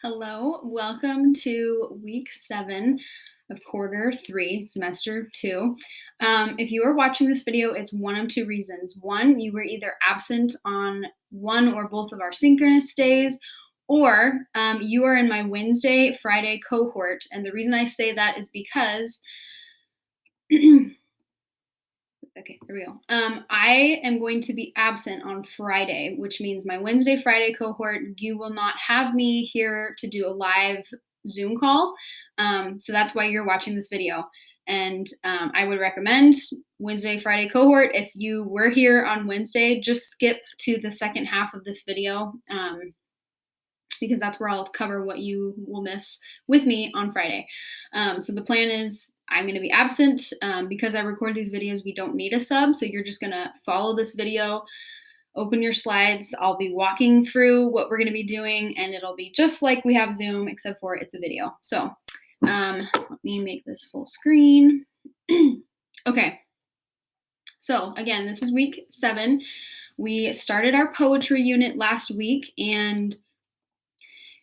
Hello, welcome to week 7 of quarter 3, semester 2. If you are watching this video, it's one of two reasons. One, you were either absent on one or both of our synchronous days, or you are in my Wednesday, Friday cohort. And the reason I say that is because okay, there we go. I am going to be absent on Friday, which means my Wednesday, Friday cohort, you will not have me here to do a live Zoom call. So that's why you're watching this video. And I would recommend Wednesday, Friday cohort. If you were here on Wednesday, just skip to the second half of this video. Because that's where I'll cover what you will miss with me on Friday. So the plan is I'm going to be absent. Because I record these videos, we don't need a sub. So you're just going to follow this video, open your slides. I'll be walking through what we're going to be doing, and it'll be just like we have Zoom, except for it's a video. So let me make this full screen. Okay. So again, this is week 7. We started our poetry unit last week, and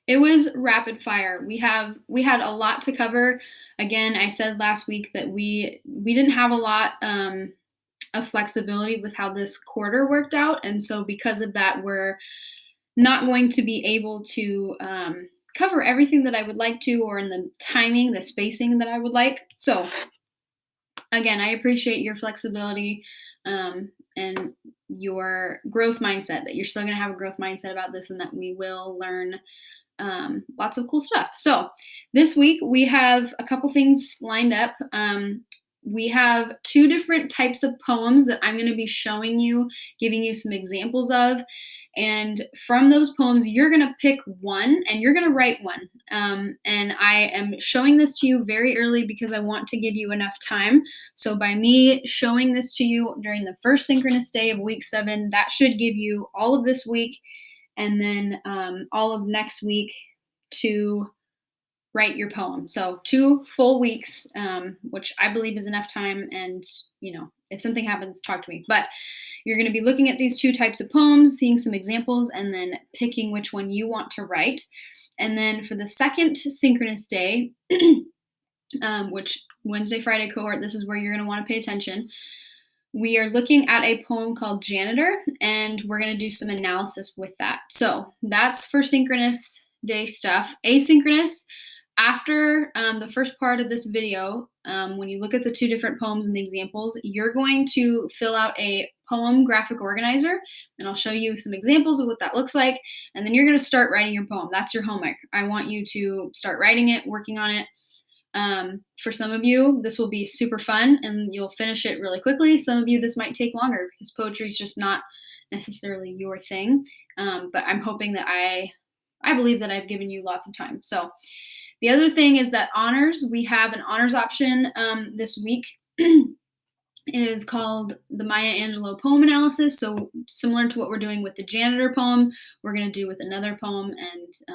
it was rapid fire. We had a lot to cover. Again, I said last week that we didn't have a lot of flexibility with how this quarter worked out, and so because of that, we're not going to be able to cover everything that I would like to, or in the timing, the spacing that I would like. So again, I appreciate your flexibility and your growth mindset, that you're still going to have a growth mindset about this, and that we will learn lots of cool stuff. So this week we have a couple things lined up. We have 2 different types of poems that I'm going to be showing you, giving you some examples of. And from those poems, you're going to pick one and you're going to write one. And I am showing this to you very early because I want to give you enough time. So by me showing this to you during the first synchronous day of week 7, that should give you all of this week and then all of next week to write your poem. So 2 full weeks, which I believe is enough time. And, if something happens, talk to me. But you're going to be looking at these 2 types of poems, seeing some examples, and then picking which one you want to write. And then for the second synchronous day, which Wednesday, Friday cohort, this is where you're going to want to pay attention. We are looking at a poem called Janitor, and we're going to do some analysis with that. So that's for synchronous day stuff. Asynchronous, after the first part of this video, when you look at the 2 different poems and the examples, you're going to fill out a poem graphic organizer, and I'll show you some examples of what that looks like, and then you're going to start writing your poem. That's your homework. I want you to start writing it, working on it. For some of you, this will be super fun and you'll finish it really quickly. Some of you, this might take longer because poetry is just not necessarily your thing. But I'm hoping that I believe that I've given you lots of time. So the other thing is that honors, we have an honors option this week. It is called the Maya Angelou poem analysis. So similar to what we're doing with the Janitor poem, we're going to do with another poem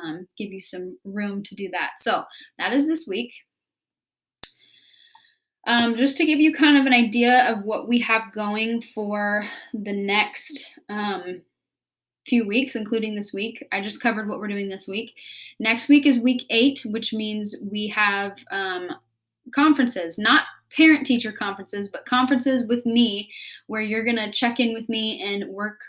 and give you some room to do that. So that is this week. Just to give you kind of an idea of what we have going for the next few weeks, including this week. I just covered what we're doing this week. Next week is week 8, which means we have conferences, not parent-teacher conferences, but conferences with me, where you're going to check in with me and work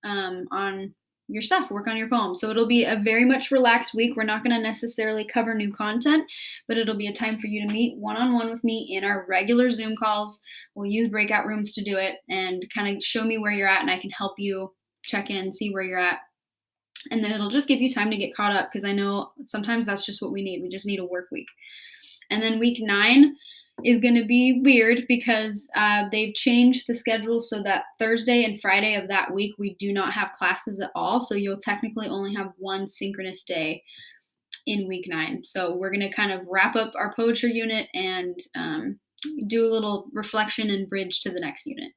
on your stuff, work on your poem. So it'll be a very much relaxed week. We're not going to necessarily cover new content, but it'll be a time for you to meet one-on-one with me in our regular Zoom calls. We'll use breakout rooms to do it and kind of show me where you're at, and I can help you check in, see where you're at. And then it'll just give you time to get caught up, because I know sometimes that's just what we need. We just need a work week. And then week 9 is going to be weird because they've changed the schedule so that Thursday and Friday of that week we do not have classes at all. So you'll technically only have one synchronous day in week 9. So we're going to kind of wrap up our poetry unit and do a little reflection and bridge to the next unit.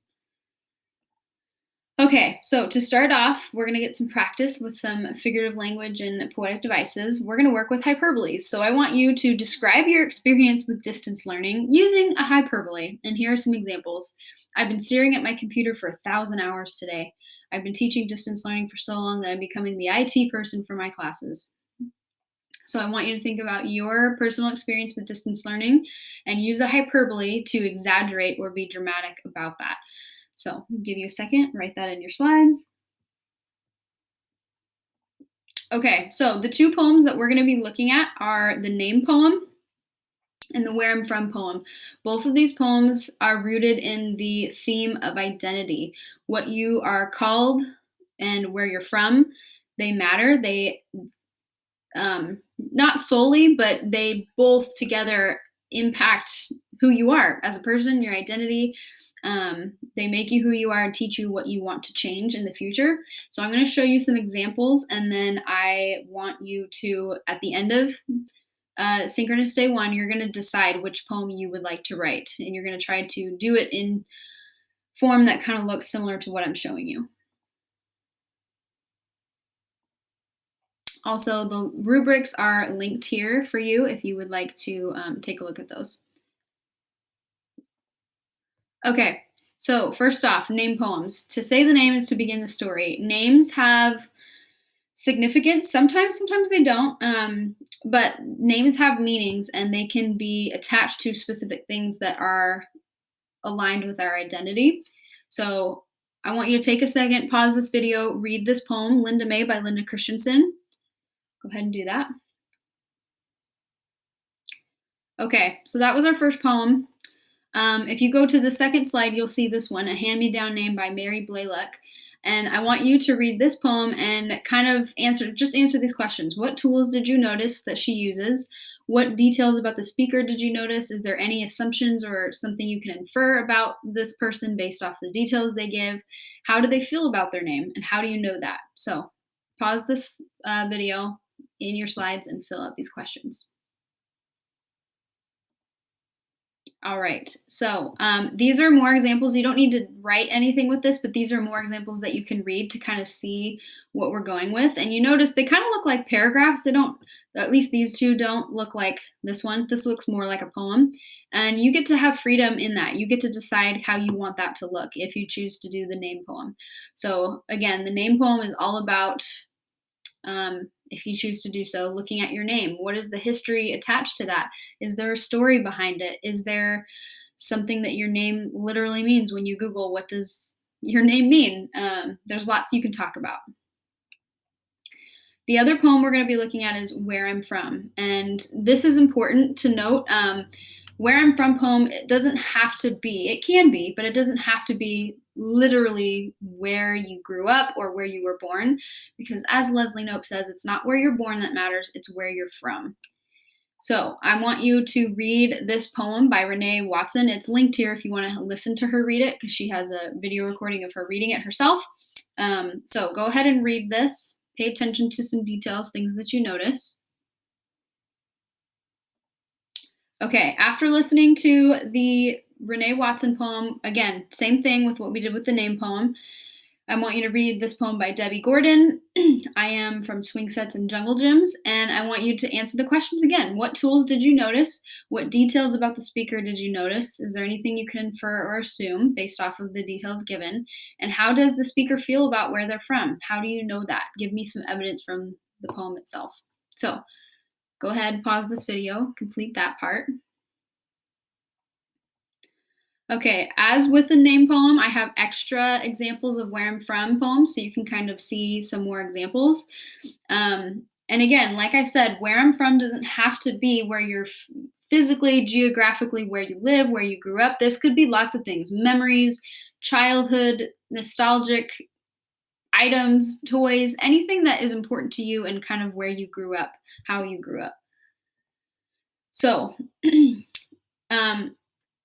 Okay, so to start off, we're going to get some practice with some figurative language and poetic devices. We're going to work with hyperboles. So I want you to describe your experience with distance learning using a hyperbole. And here are some examples. I've been staring at my computer for 1,000 hours today. I've been teaching distance learning for so long that I'm becoming the IT person for my classes. So I want you to think about your personal experience with distance learning and use a hyperbole to exaggerate or be dramatic about that. So I'll give you a second, write that in your slides. Okay, so the two poems that we're going to be looking at are the name poem and the Where I'm From poem. Both of these poems are rooted in the theme of identity. What you are called and where you're from, they matter. They not solely, but they both together impact who you are as a person, your identity. They make you who you are and teach you what you want to change in the future. So I'm going to show you some examples, and then I want you to, at the end of Synchronous Day 1, you're going to decide which poem you would like to write, and you're going to try to do it in form that kind of looks similar to what I'm showing you. Also, the rubrics are linked here for you if you would like to take a look at those. Okay, so first off, name poems. To say the name is to begin the story. Names have significance. Sometimes they don't. But names have meanings, and they can be attached to specific things that are aligned with our identity. So I want you to take a second, pause this video, read this poem, Linda May by Linda Christensen. Go ahead and do that. Okay, so that was our first poem. If you go to the second slide, you'll see this one, A Hand-Me-Down Name by Mary Blaylock. And I want you to read this poem and kind of answer these questions. What tools did you notice that she uses? What details about the speaker did you notice? Is there any assumptions or something you can infer about this person based off the details they give? How do they feel about their name? And how do you know that? So pause this video in your slides and fill out these questions. All right, so these are more examples. You don't need to write anything with this, but these are more examples that you can read to kind of see what we're going with. And you notice they kind of look like paragraphs. They don't, at least these two don't look like this one. This looks more like a poem. And you get to have freedom in that. You get to decide how you want that to look if you choose to do the name poem. So again, the name poem is all about if you choose to do so, looking at your name. What is the history attached to that? Is there a story behind it? Is there something that your name literally means when you Google, what does your name mean? There's lots you can talk about. The other poem we're going to be looking at is Where I'm From. And this is important to note. Where I'm From poem, it doesn't have to be, it can be, but it doesn't have to be literally where you grew up or where you were born, because as Leslie Knope says, it's not where you're born that matters, it's where you're from. So I want you to read this poem by Renee Watson. It's linked here if you want to listen to her read it, because she has a video recording of her reading it herself. So go ahead and read this. Pay attention to some details, things that you notice. Okay, after listening to the Renee Watson poem, again, same thing with what we did with the name poem. I want you to read this poem by Debbie Gordon. I am from Swing Sets and Jungle Gyms, and I want you to answer the questions again. What tools did you notice? What details about the speaker did you notice? Is there anything you can infer or assume based off of the details given? And how does the speaker feel about where they're from? How do you know that? Give me some evidence from the poem itself. So go ahead, pause this video, complete that part. Okay, as with the name poem, I have extra examples of where I'm from poems, so you can kind of see some more examples. And again, like I said, where I'm from doesn't have to be where you're physically, geographically, where you live, where you grew up. This could be lots of things, memories, childhood, nostalgic items, toys, anything that is important to you and kind of where you grew up, how you grew up. So,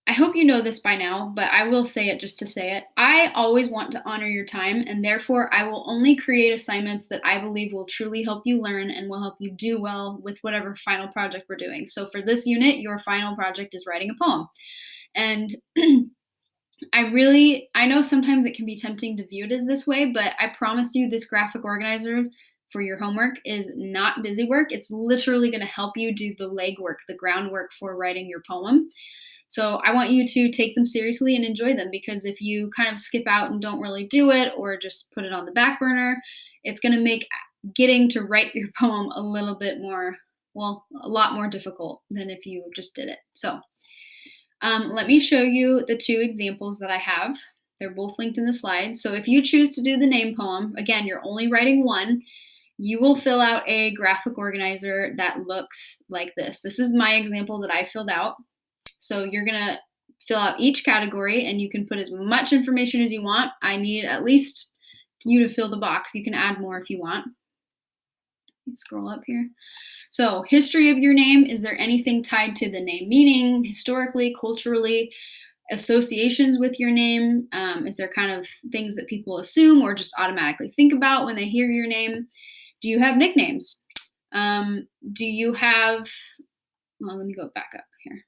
I hope you know this by now, but I will say it just to say it. I always want to honor your time, and therefore I will only create assignments that I believe will truly help you learn and will help you do well with whatever final project we're doing. So for this unit, your final project is writing a poem. And I know sometimes it can be tempting to view it as this way, but I promise you this graphic organizer for your homework is not busy work. It's literally going to help you do the legwork, the groundwork for writing your poem. So I want you to take them seriously and enjoy them, because if you kind of skip out and don't really do it or just put it on the back burner, it's going to make getting to write your poem a little bit more Well, a lot more difficult than if you just did it. So let me show you the two examples that I have. They're both linked in the slides. So if you choose to do the name poem, again, you're only writing one. You will fill out a graphic organizer that looks like this. This is my example that I filled out. So you're going to fill out each category and you can put as much information as you want. I need at least you to fill the box. You can add more if you want. Scroll up here. So, history of your name. Is there anything tied to the name meaning, historically, culturally, associations with your name? Is there kind of things that people assume or just automatically think about when they hear your name? Do you have nicknames? Do you have, well, let me go back up here.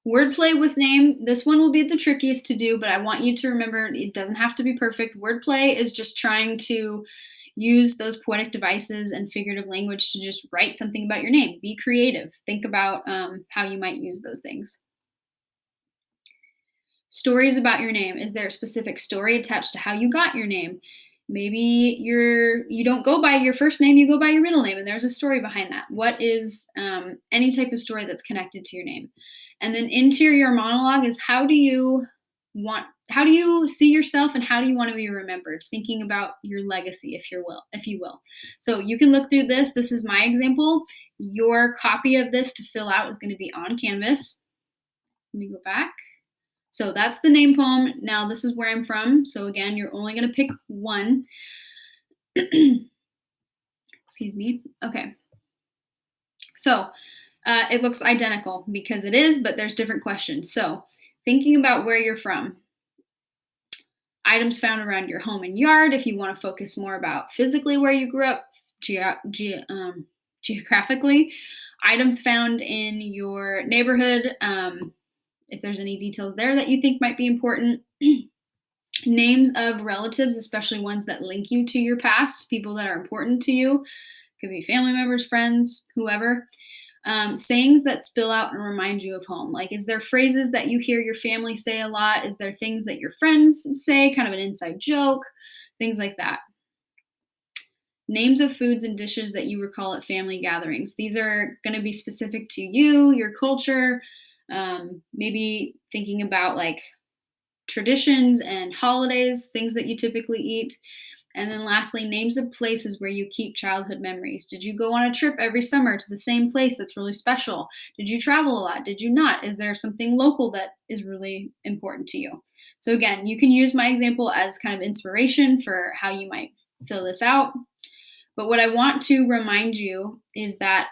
Wordplay with name. This one will be the trickiest to do, but I want you to remember it doesn't have to be perfect. Wordplay is just trying to use those poetic devices and figurative language to just write something about your name. Be creative. Think about how you might use those things. Stories about your name. Is there a specific story attached to how you got your name? Maybe you don't go by your first name, you go by your middle name, and there's a story behind that. What is any type of story that's connected to your name? And then interior monologue is how do you see yourself and how do you want to be remembered? Thinking about your legacy, if you will. So you can look through this. This is my example. Your copy of this to fill out is going to be on Canvas. Let me go back. So that's the name poem. Now this is where I'm from. So again, you're only going to pick one. Excuse me. Okay. So it looks identical because it is, but there's different questions. So thinking about where you're from. Items found around your home and yard. If you want to focus more about physically where you grew up, geographically. Items found in your neighborhood. If there's any details there that you think might be important. Names of relatives, especially ones that link you to your past, people that are important to you. Could be family members, friends, whoever. Sayings that spill out and remind you of home. Like, is there phrases that you hear your family say a lot? Is there things that your friends say, kind of an inside joke? Things like that. Names of foods and dishes that you recall at family gatherings. These are going to be specific to you, your culture, maybe thinking about like traditions and holidays, things that you typically eat. And then lastly, names of places where you keep childhood memories. Did you go on a trip every summer to the same place that's really special? Did you travel a lot? Did you not? Is there something local that is really important to you? So again, you can use my example as kind of inspiration for how you might fill this out. But what I want to remind you is that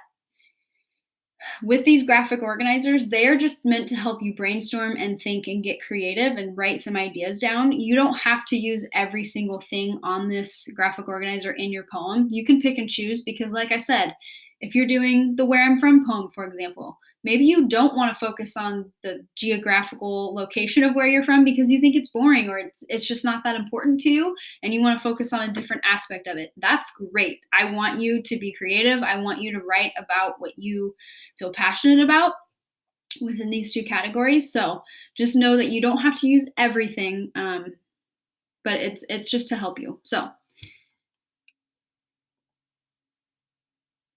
with these graphic organizers, they are just meant to help you brainstorm and think and get creative and write some ideas down. You don't have to use every single thing on this graphic organizer in your poem. You can pick and choose because, like I said, if you're doing the Where I'm From poem, for example, maybe you don't want to focus on the geographical location of where you're from because you think it's boring or it's just not that important to you and you want to focus on a different aspect of it. That's great. I want you to be creative. I want you to write about what you feel passionate about within these two categories. So just know that you don't have to use everything, but it's just to help you. So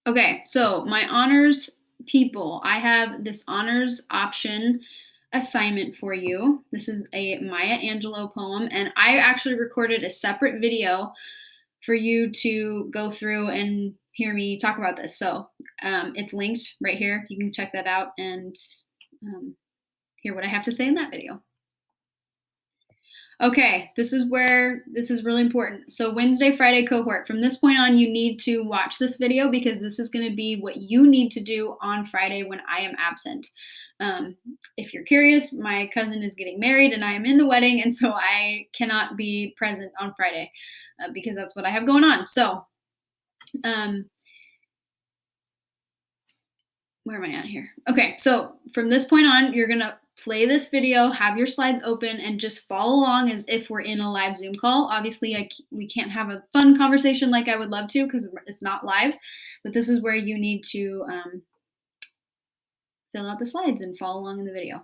okay, so my honors people, I have this honors option assignment for you. This is a Maya Angelou poem, and I actually recorded a separate video for you to go through and hear me talk about this. So it's linked right here. You can check that out and hear what I have to say in that video. Okay, this is really important. So Wednesday, Friday cohort. From this point on, you need to watch this video because this is going to be what you need to do on Friday when I am absent. If you're curious, my cousin is getting married and I am in the wedding, and so I cannot be present on Friday because that's what I have going on. So where am I at here? Okay, so from this point on, you're going to play this video, have your slides open, and just follow along as if we're in a live Zoom call. Obviously, we can't have a fun conversation like I would love to because it's not live, but this is where you need to fill out the slides and follow along in the video.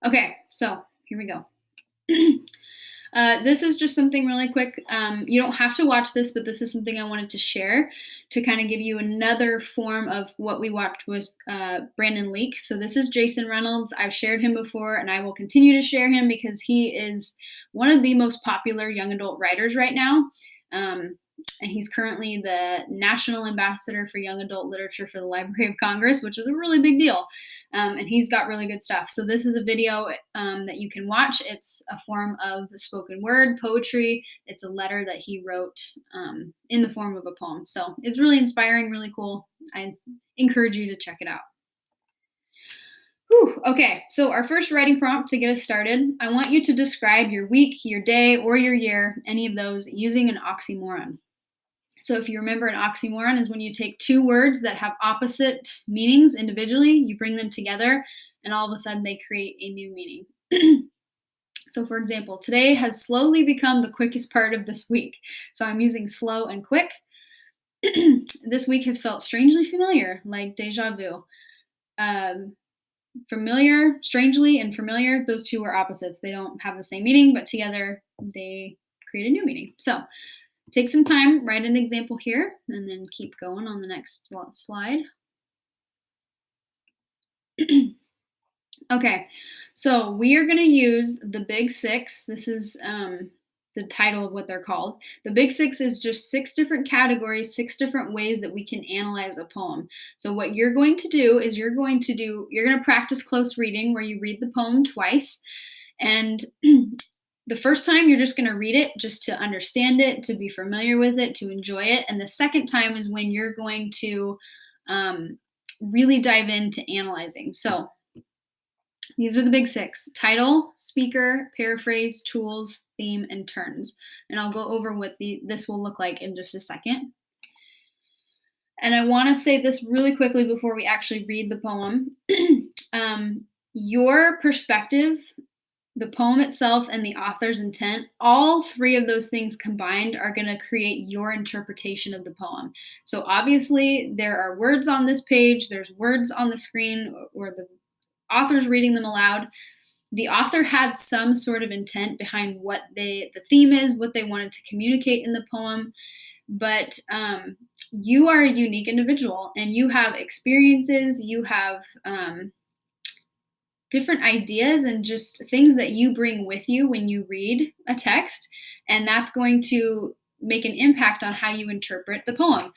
Okay, so here we go. This is just something really quick. You don't have to watch this, but this is something I wanted to share to kind of give you another form of what we watched with Brandon Leake. So this is Jason Reynolds. I've shared him before, and I will continue to share him because he is one of the most popular young adult writers right now. And he's currently the National Ambassador for Young Adult Literature for the Library of Congress, which is a really big deal. And he's got really good stuff. So this is a video that you can watch. It's a form of spoken word poetry. It's a letter that he wrote in the form of a poem. So it's really inspiring, really cool. I encourage you to check it out. Whew, okay, so our first writing prompt to get us started, I want you to describe your week, your day, or your year, any of those, using an oxymoron. So if you remember, an oxymoron is when you take two words that have opposite meanings individually, you bring them together, and all of a sudden they create a new meaning. So for example, today has slowly become the quickest part of this week. So I'm using slow and quick. This week has felt strangely familiar, like deja vu. Familiar, strangely, and familiar, those two are opposites. They don't have the same meaning, but together they create a new meaning. So take some time, write an example here, and then keep going on the next slide. Okay, so we are going to use the Big Six. This is the title of what they're called. The Big Six is just 6 different categories, 6 different ways that we can analyze a poem. So what you're going to do is you're going to practice close reading where you read the poem twice. And the first time you're just going to read it just to understand it, to be familiar with it, to enjoy it. And the second time is when you're going to really dive into analyzing. So these are the Big Six: title, speaker, paraphrase, tools, theme, and turns. And I'll go over what this will look like in just a second. And I want to say this really quickly before we actually read the poem. Your perspective, the poem itself, and the author's intent, all 3 of those things combined are going to create your interpretation of the poem. So obviously there are words on this page, there's words on the screen, or the author's reading them aloud. The author had some sort of intent behind what the theme is, what they wanted to communicate in the poem. But you are a unique individual, and you have experiences, you have different ideas and just things that you bring with you when you read a text, and that's going to make an impact on how you interpret the poem.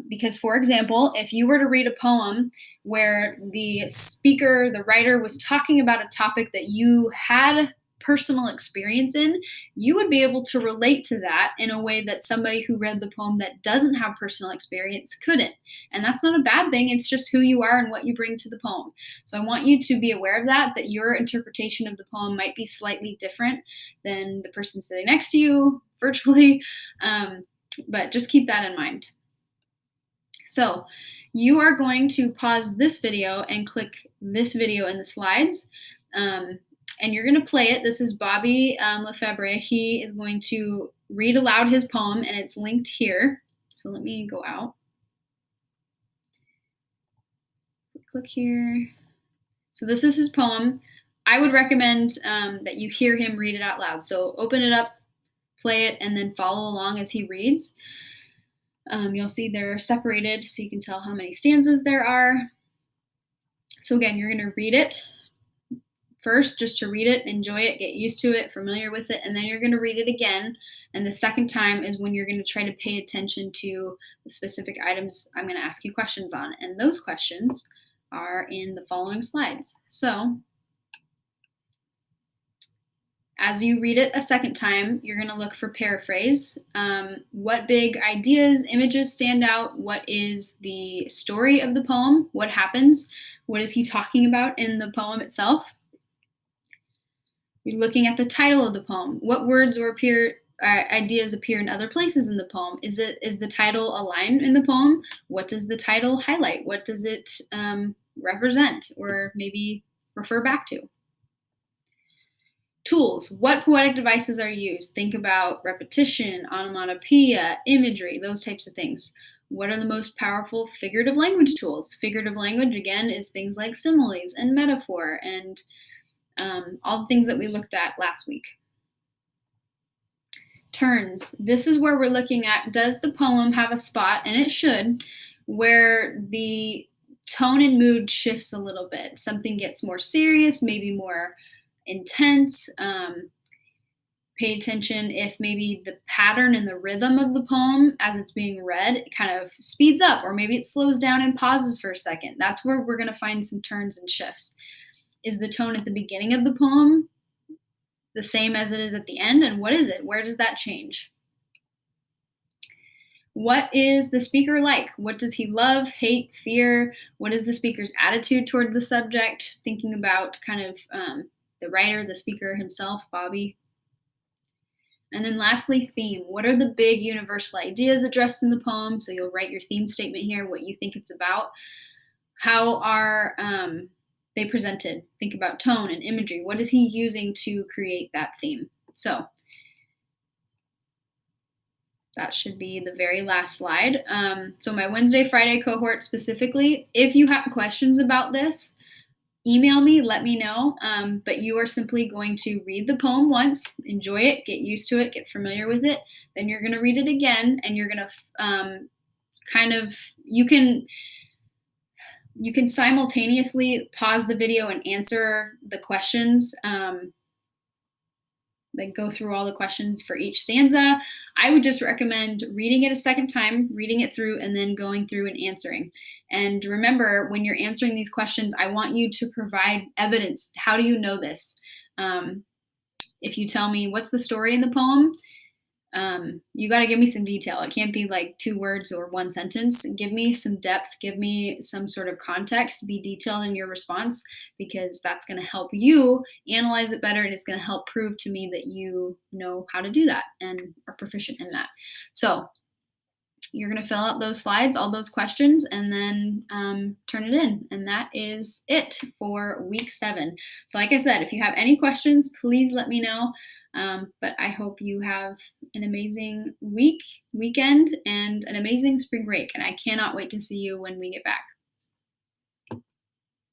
Because, for example, if you were to read a poem where the speaker, the writer, was talking about a topic that you had personal experience in, you would be able to relate to that in a way that somebody who read the poem that doesn't have personal experience couldn't. And that's not a bad thing. It's just who you are and what you bring to the poem. So I want you to be aware of that your interpretation of the poem might be slightly different than the person sitting next to you virtually. But just keep that in mind. So you are going to pause this video and click this video in the slides. And you're going to play it. This is Bobby Lefebvre. He is going to read aloud his poem, and it's linked here. So let me go out. Click here. So this is his poem. I would recommend that you hear him read it out loud. So open it up, play it, and then follow along as he reads. You'll see they're separated so you can tell how many stanzas there are. So again, you're going to read it first, just to read it, enjoy it, get used to it, familiar with it, and then you're going to read it again. And the second time is when you're going to try to pay attention to the specific items I'm going to ask you questions on. And those questions are in the following slides. So as you read it a second time, you're going to look for paraphrase. What big ideas, images stand out? What is the story of the poem? What happens? What is he talking about in the poem itself? You're looking at the title of the poem. What words or ideas appear in other places in the poem? Is the title a line in the poem? What does the title highlight? What does it represent or maybe refer back to? Tools. What poetic devices are used? Think about repetition, onomatopoeia, imagery, those types of things. What are the most powerful figurative language tools? Figurative language, again, is things like similes and metaphor and all the things that we looked at last week. Turns. This is where we're looking at, does the poem have a spot, and it should, where the tone and mood shifts a little bit. Something gets more serious, maybe more intense. Pay attention if maybe the pattern and the rhythm of the poem as it's being read kind of speeds up, or maybe it slows down and pauses for a second. That's where we're going to find some turns and shifts. Is the tone at the beginning of the poem the same as it is at the end? And what is it? Where does that change? What is the speaker like? What does he love, hate, fear? What is the speaker's attitude toward the subject? Thinking about kind of the writer, the speaker himself, Bobby. And then lastly, theme. What are the big universal ideas addressed in the poem? So you'll write your theme statement here, what you think it's about. How are they presented? Think about tone and imagery. What is he using to create that theme? So that should be the very last slide. So my Wednesday, Friday cohort specifically, if you have questions about this, email me, let me know. But you are simply going to read the poem once, enjoy it, get used to it, get familiar with it. Then you're going to read it again, and you're going to you can simultaneously pause the video and answer the questions. Like go through all the questions for each stanza. I would just recommend reading it a second time, reading it through, and then going through and answering. And remember, when you're answering these questions, I want you to provide evidence. How do you know this? If you tell me what's the story in the poem, you got to give me some detail. It can't be like 2 words or 1 sentence. Give me some depth, give me some sort of context, be detailed in your response, because that's going to help you analyze it better, and it's going to help prove to me that you know how to do that and are proficient in that. So you're going to fill out those slides, all those questions, and then turn it in. And that is it for week 7. So like I said, if you have any questions, please let me know. But I hope you have an amazing weekend, and an amazing spring break. And I cannot wait to see you when we get back.